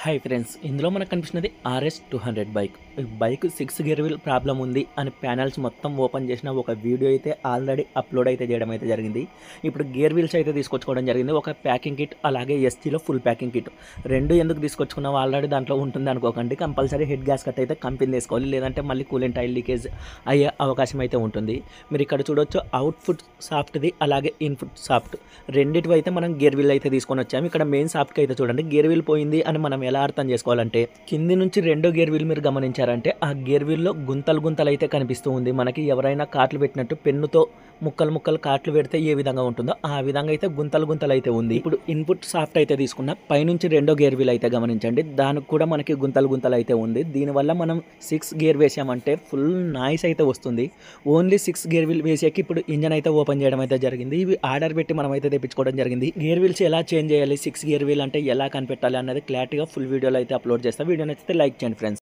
Hi friends, ఇందులో మనకు కనిపిస్తున్నది RS 200 బైక్. ఈ బైక్ 6 గేర్ వీల్ ప్రాబ్లం ఉంది అని ప్యానల్స్ మొత్తం ఓపెన్ చేసిన ఒక వీడియో అయితే ఆల్రెడీ అప్లోడ్ అయితే చేయడం అయితే జరిగింది. ఇప్పుడు గేర్ వీల్స్ అయితే తీసుకొచ్చుకోవడం జరిగింది. ఒక ప్యాకింగ్ కిట్, అలాగే SGలో ఫుల్ ప్యాకింగ్ కిట్ రెండు ఎందుకు తీసుకొచ్చుకున్నావు, ఆల్రెడీ దాంట్లో ఉంటుంది అనుకోకండి. కంపల్సరీ హెడ్ గ్యాస్ కట్ అయితే కంపెనీ వేసుకోవాలి, లేదంటే మళ్ళీ కూలెంట్ ఆయిల్ లీకేజ్ అయ్యే అవకాశం అయితే ఉంటుంది. మీరు ఇక్కడ చూడొచ్చు, అవుట్పుట్ సాఫ్ట్ది అలాగే ఇన్పుట్ సాఫ్ట్ రెండిటివి అయితే మనం గేర్ వీల్ అయితే తీసుకొని వచ్చాము. ఇక్కడ మెయిన్ సాఫ్ట్కి అయితే చూడండి గేర్ వీల్ పోయింది అని మనం ఎలా అర్థం చేసుకోవాలంటే, కింది నుంచి రెండో గేర్ వీల్ మీరు గమనించారంటే ఆ గేర్ వీల్లో గుంతలు అయితే కనిపిస్తూ ఉంది. మనకి ఎవరైనా కాట్లు పెట్టినట్టు పెన్నుతో ముక్కలు కాట్లు పెడితే ఏ విధంగా ఉంటుందో ఆ విధంగా అయితే గుంతలు అయితే ఉంది. ఇప్పుడు ఇన్పుట్ సాఫ్ట్ అయితే తీసుకున్న పైనుంచి రెండో గేర్ వీల్ అయితే గమనించండి, దానికి కూడా మనకి గుంతలు అయితే ఉంది. దీనివల్ల మనం 6 గేర్ వేసామంటే ఫుల్ నాయిస్ అయితే వస్తుంది. ఓన్లీ 6 గేర్ వీల్ వేసాక ఇప్పుడు ఇంజన్ అయితే ఓపెన్ చేయడం అయితే జరిగింది. ఇవి ఆర్డర్ పెట్టి మనం అయితే తెప్పించుకోవడం జరిగింది. గేర్ వీల్స్ ఎలా చేంజ్ చేయాలి, 6 గేర్ వీల్ అంటే ఎలా కనిపెట్టాలి అన్నది క్లారిటీగా ఫుల్ వీడియోలో అయితే అప్లోడ్ చేస్తాను. వీడియో నచ్చితే లైక్ చేయండి ఫ్రెండ్స్.